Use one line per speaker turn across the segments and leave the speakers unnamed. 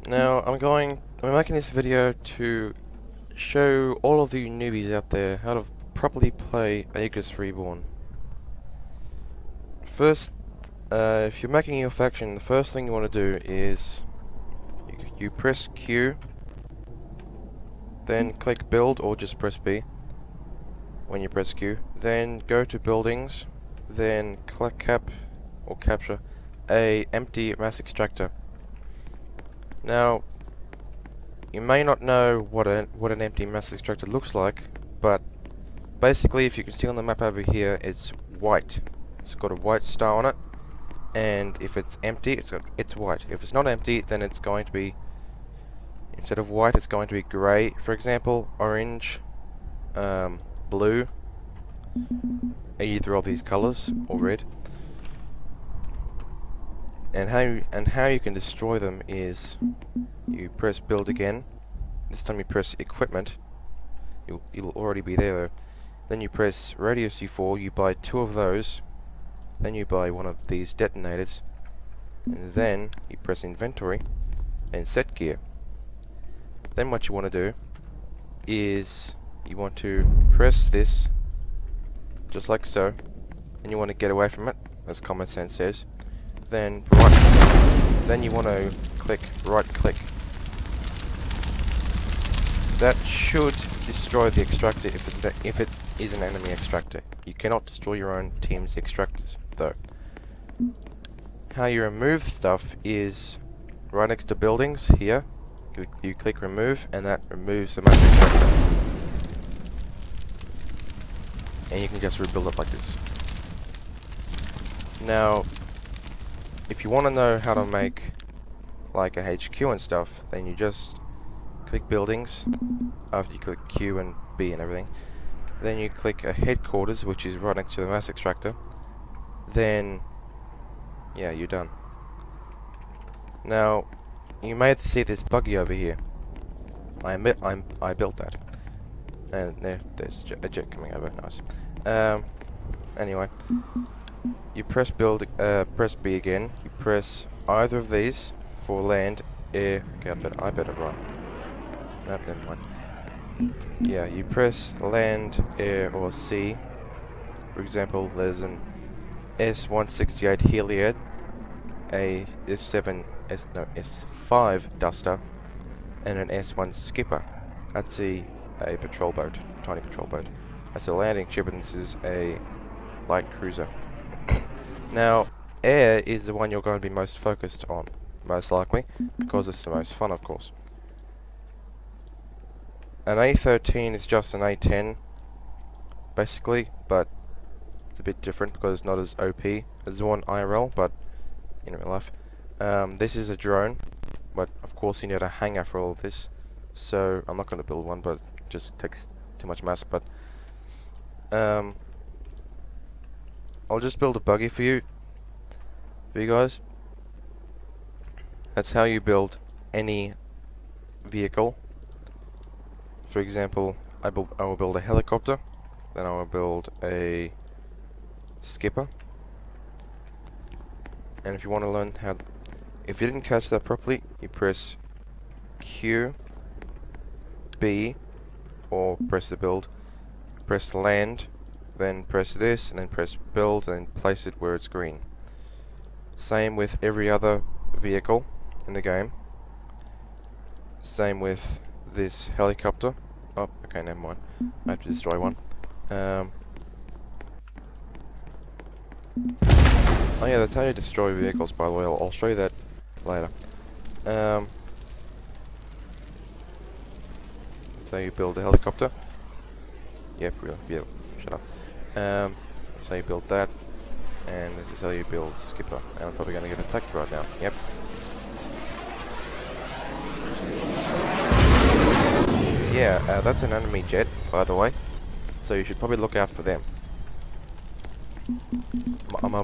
Now, I'm making this video to show all of you newbies out there how to properly play Aegis Reborn. First, if you're making your faction, the first thing you want to do is you press Q, then click build, or just press B when you press Q. Then go to buildings, then capture a empty mass extractor. Now, you may not know what an empty mass extractor looks like, but basically, if you can see on the map over here, it's white. It's got a white star on it, and if it's empty, it's white. If it's not empty, then it's going to be, instead of white, it's going to be grey. For example, orange, blue, either of these colours, or red. And how you can destroy them is you press build again. This time you press equipment. You'll already be there though. Then you press radio C4. You buy 2 of those. Then you buy 1 of these detonators, and then you press inventory and set gear. Then what you want to do is you want to press this just like so, and you want to get away from it, as common sense says. Then you want to click right click. That should destroy the extractor if it is an enemy extractor. You cannot destroy your own team's extractors though. How you remove stuff is right next to buildings here. You click remove, and that removes the mass extractor. And you can just rebuild it like this. Now, if you want to know how to make like a HQ and stuff, then you just click buildings after you click Q and B and everything. Then you click a headquarters, which is right next to the mass extractor. Then, yeah, you're done. Now, you may see this buggy over here. I built that, and there's a jet coming over. Nice. Anyway, you press press B again. You press either of these for land, air. Okay, I better run. No, never mind. Yeah, you press land, air, or sea. For example, there's an S168 Heliad, a S5 Duster, and an S1 Skipper. That's a patrol boat, tiny patrol boat. That's a landing ship, and this is a light cruiser. Now, air is the one you're going to be most focused on, most likely, because it's the most fun, of course. An A13 is just an A10, basically, but it's a bit different because it's not as OP as the one IRL, but in real life. This is a drone, but of course you need a hangar for all of this, so I'm not going to build one, but it just takes too much mass. But I'll just build a buggy for you guys. That's how you build any vehicle. For example, I will build a helicopter, then I will build a skipper. And if you want to learn how, if you didn't catch that properly, you press Q, B, or press the build, press land, then press this, and then press build, and place it where it's green. Same with every other vehicle in the game. Same with this helicopter. Oh, okay, never mind. I have to destroy one. Oh yeah, that's how you destroy vehicles, by the way. I'll show you that later. So you build a helicopter. Yep, really. Yeah, shut up. So you build that, and this is how you build skipper. And I'm probably going to get attacked right now. Yep. Yeah, that's an enemy jet, by the way. So you should probably look out for them. I'm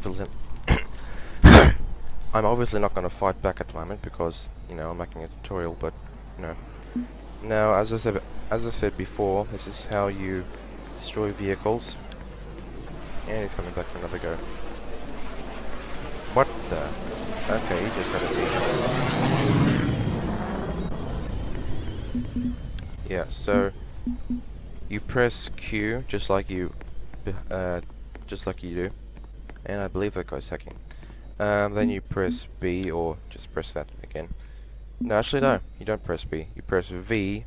obviously not going to fight back at the moment because, you know, I'm making a tutorial, but, you know. Now, as I said before, this is how you destroy vehicles. And he's coming back for another go. What the? Okay, he just had a seizure. Yeah, so you press Q just like you do, and I believe that guy's hacking. Then you press B, or just press that again. No, actually no, you don't press B. You press V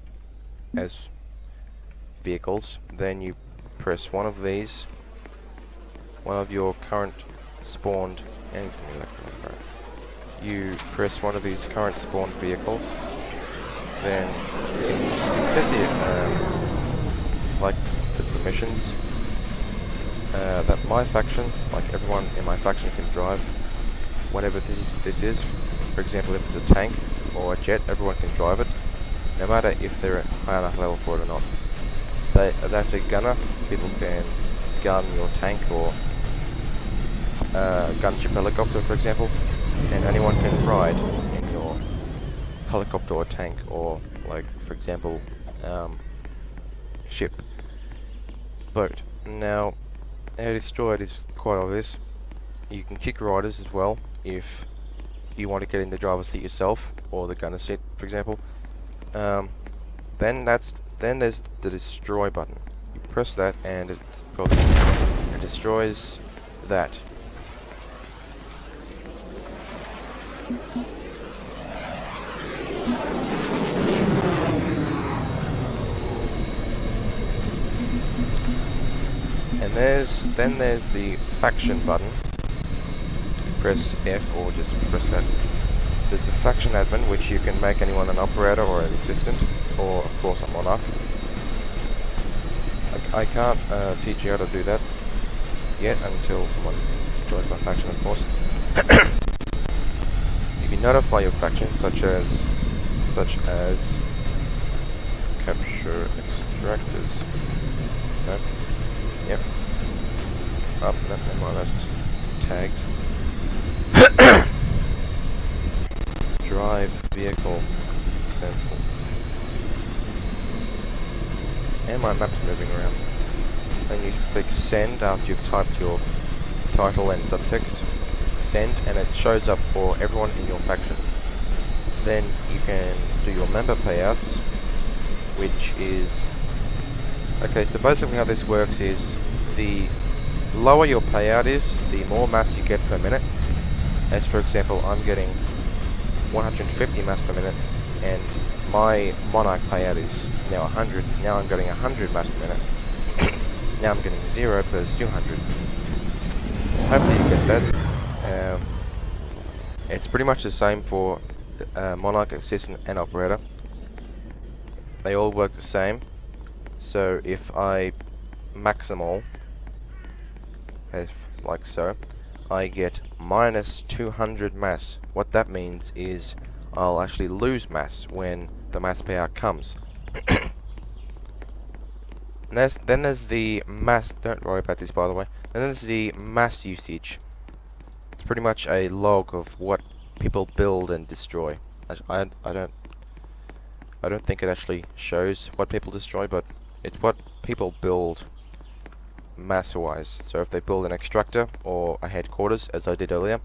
as vehicles. Then you press one of these, one of your current spawned, and it's gonna be left and right. You press one of these current spawned vehicles. Then you can set the like the permissions that my faction, like everyone in my faction, can drive whatever this is. For example, if it's a tank or a jet, everyone can drive it, no matter if they're at high enough level for it or not. That's a gunner. People can gun your tank or gunship helicopter, for example, and anyone can ride in your helicopter or tank, or, like, for example, ship, boat. Now, how to destroy it is quite obvious. You can kick riders as well if you want to get in the driver's seat yourself, or the gunner seat, for example. Then there's the destroy button. You press that, and it destroys that. And then there's the faction button. Press F, or just press that. There's the faction admin, which you can make anyone an operator or an assistant, or of course a monarch. I can't teach you how to do that yet until someone joins my faction, of course. You can notify your faction, such as capture extractors. No. Yep. Oh, no, never mind, that's tagged. Drive vehicle sample. And my map's moving around. Then you click send after you've typed your title and subtext. Send, and it shows up for everyone in your faction. Then you can do your member payouts, which is... Okay, so basically how this works is, the lower your payout is, the more mass you get per minute. As for example, I'm getting 150 mass per minute, and my Monarch payout is now 100. Now I'm getting 100 mass per minute. Now I'm getting 0 plus 200. Hopefully you get that. It's pretty much the same for Monarch, Assistant, and Operator. They all work the same. So if I max them all, like so, I get minus 200 mass. What that means is I'll actually lose mass when the mass payout comes. Then there's the mass, don't worry about this by the way, then there's the mass usage. It's pretty much a log of what people build and destroy. I don't think it actually shows what people destroy, but it's what people build mass-wise. So if they build an extractor or a headquarters, as I did earlier,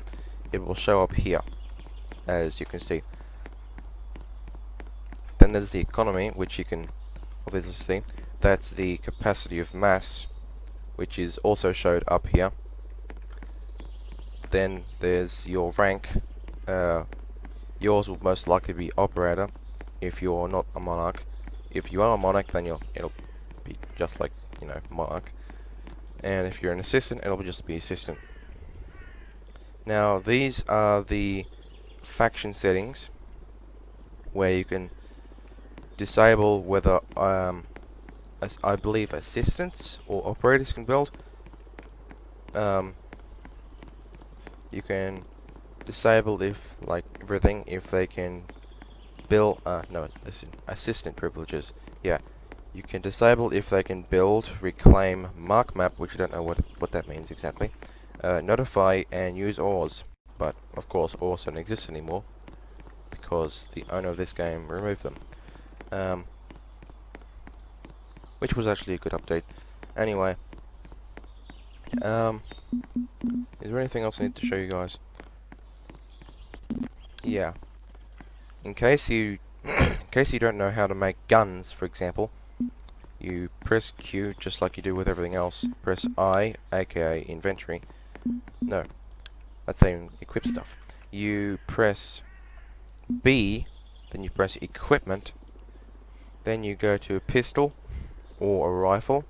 it will show up here, as you can see. Then there's the economy, which you can obviously see. That's the capacity of mass, which is also showed up here. Then there's your rank. Yours will most likely be operator if you're not a monarch. If you are a monarch, then it'll be just like, monarch. And if you're an assistant, it'll just be assistant. Now these are the faction settings where you can disable whether as I believe assistants or operators can build. You can disable everything if they can build assistant privileges. Yeah, you can disable if they can build, reclaim, mark map, which I don't know what that means exactly, notify, and use ores. But of course ores don't exist anymore because the owner of this game removed them, which was actually a good update. Anyway, is there anything else I need to show you guys? Yeah, in case you case you don't know how to make guns, for example, you press Q just like you do with everything else. Press I, aka inventory. No, that's saying equip stuff. You press B, then you press equipment, then you go to a pistol or a rifle,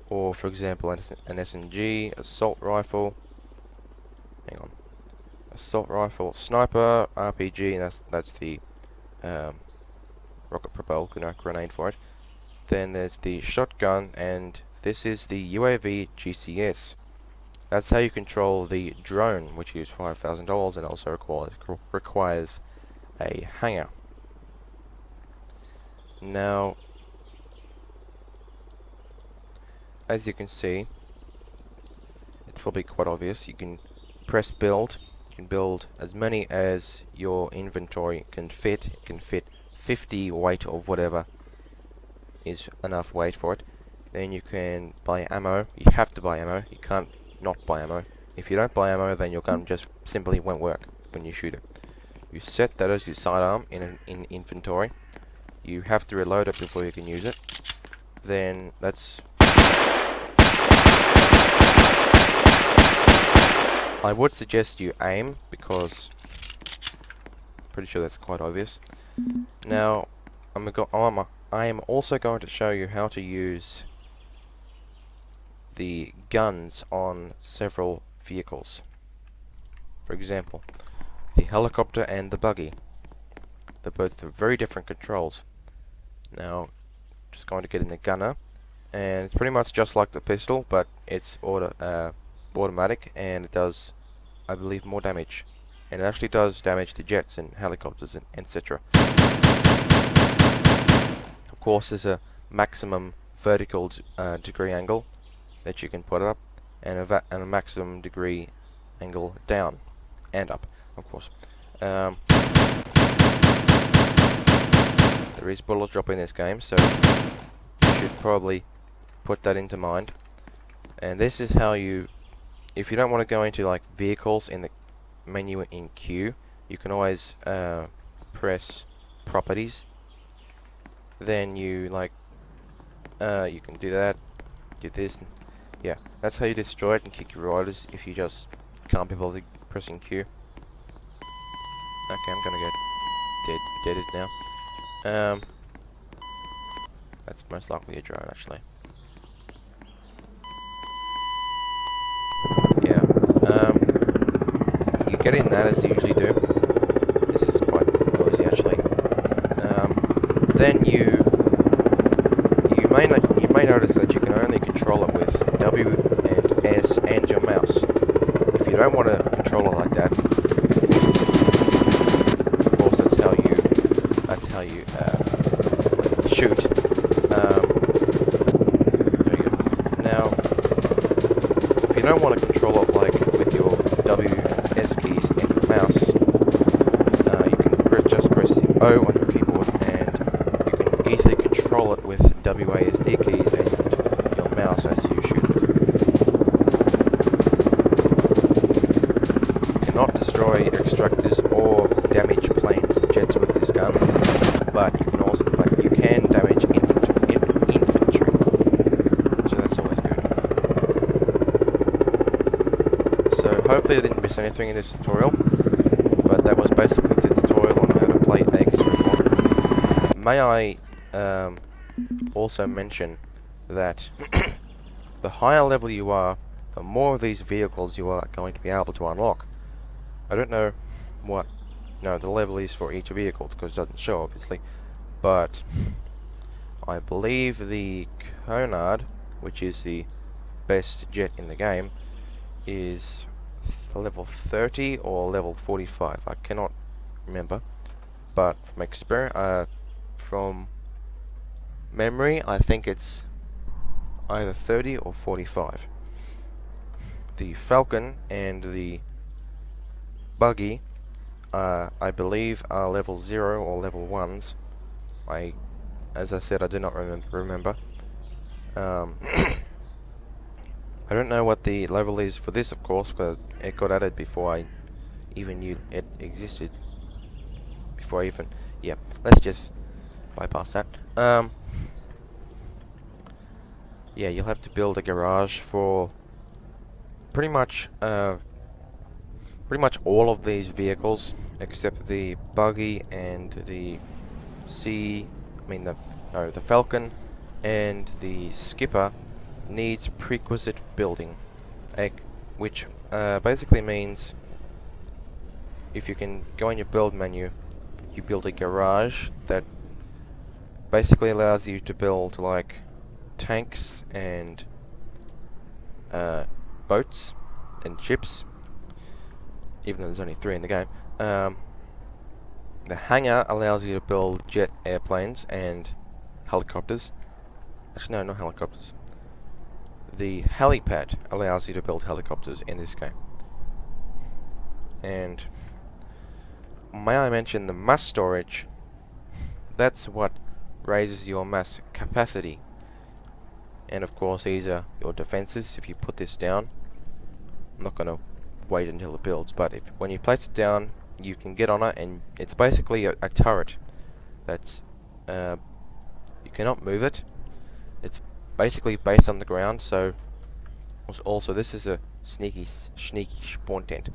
or for example an SMG, assault rifle. Hang on, assault rifle, sniper, RPG, and that's the rocket propelled grenade for it. Then there's the shotgun, and this is the UAV GCS. That's how you control the drone, which is $5,000 and also requires a hangar. Now, as you can see, it's probably quite obvious. You can press build. You can build as many as your inventory can fit. It can fit 50 weight of whatever is enough weight for it. Then you can buy ammo. You have to buy ammo. You can't not buy ammo. If you don't buy ammo, then your gun just simply won't work when you shoot it. You set that as your sidearm in inventory. You have to reload it before you can use it. Then that's... I would suggest you aim, because I'm pretty sure that's quite obvious. Now, I am also going to show you how to use the guns on several vehicles. For example, the helicopter and the buggy. They're both very different controls. Now, just going to get in the gunner, and it's pretty much just like the pistol, but it's automatic, and it does, I believe, more damage. And it actually does damage to jets and helicopters and etc. Of course, there's a maximum vertical degree angle that you can put up, and a maximum degree angle down and up, of course. There is bullet drop in this game, so you should probably put that into mind. And this is how you, if you don't want to go into like vehicles in the menu in Q, you can always press properties. Then you you can do that, do this, and yeah, that's how you destroy it and kick your riders if you just can't be bothered pressing Q. Okay, I'm gonna get dead it now. That's most likely a drone, actually. Yeah. You get in that as you usually do. This is quite noisy, actually. Then you may notice that you can only control it with W and S and your mouse. If you don't want to control it like that, of course that's how you shoot. There you go. Now, if you don't want to control it like with your W and S keys and your mouse, you can just press the O on your keyboard, and you can easily control it with WASD keys and your mouse as you shoot it. You cannot destroy extractors or damage planes and jets with this gun, but you can damage infantry. So that's always good. So hopefully I didn't miss anything in this tutorial, but that was basically the tutorial on how to play Aegis Reborn. May I also mention that the higher level you are, the more of these vehicles you are going to be able to unlock. I don't know what the level is for each vehicle, because it doesn't show, obviously, but I believe the Conard, which is the best jet in the game, is level 30 or level 45. I cannot remember, but from memory, I think it's either 30 or 45. The Falcon and the Buggy, I believe, are level 0 or level 1s. As I said, I do not remember. I don't know what the level is for this, of course, because it got added before I even knew it existed. Yeah, let's just bypass that. Yeah, you'll have to build a garage for pretty much all of these vehicles except the buggy and the the Falcon and the Skipper needs prerequisite building, which basically means if you can go in your build menu, you build a garage that basically allows you to build like tanks and boats and ships, even though there's only 3 in the game. The hangar allows you to build jet airplanes and helicopters. Actually, no, not helicopters. The helipad allows you to build helicopters in this game. And may I mention the mass storage? That's what raises your mass capacity. And of course, these are your defenses. If you put this down, I'm not going to wait until it builds, but when you place it down, you can get on it, and it's basically a turret. That's you cannot move it. It's basically based on the ground. So also this is a sneaky spawn tent.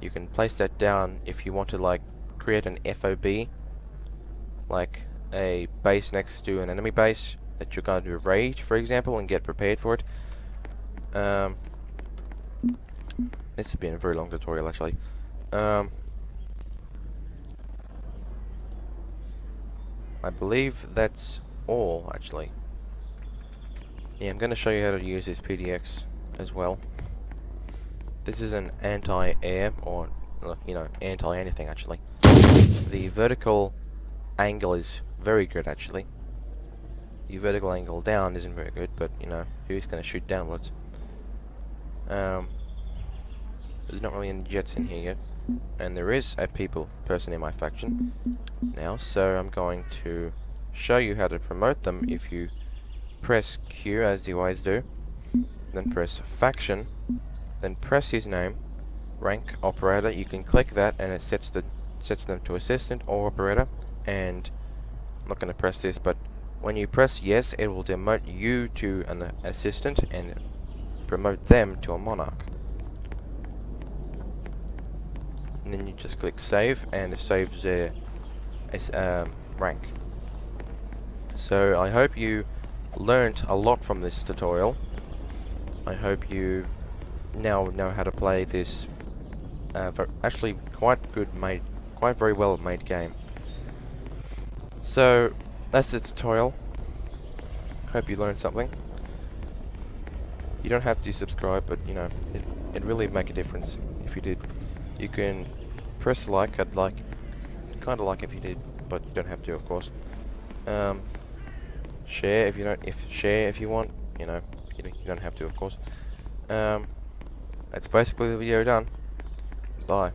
You can place that down if you want to like create an FOB, like a base next to an enemy base that you're going to raid, for example, and get prepared for it. This has been a very long tutorial, actually. I believe that's all, actually. Yeah, I'm going to show you how to use this PDX as well. This is an anti-air, or, anti-anything, actually. The vertical angle is very good, actually. The vertical angle down isn't very good, but, who's going to shoot downwards? There's not really any jets in here yet. And there is a person in my faction now, so I'm going to show you how to promote them. If you press Q, as you always do, then press faction, then press his name, rank operator. You can click that and it sets them to assistant or operator. And I'm not going to press this, but when you press yes, it will demote you to an assistant and promote them to a monarch. And then you just click save, and it saves their rank. So I hope you learnt a lot from this tutorial. I hope you now know how to play this actually quite very well made game. So that's the tutorial. Hope you learned something. You don't have to subscribe, but it really make a difference if you did. You can press like. I'd kind of like if you did, but you don't have to, of course. Share if you don't. Share if you want. You don't have to, of course. That's basically the video done. Bye.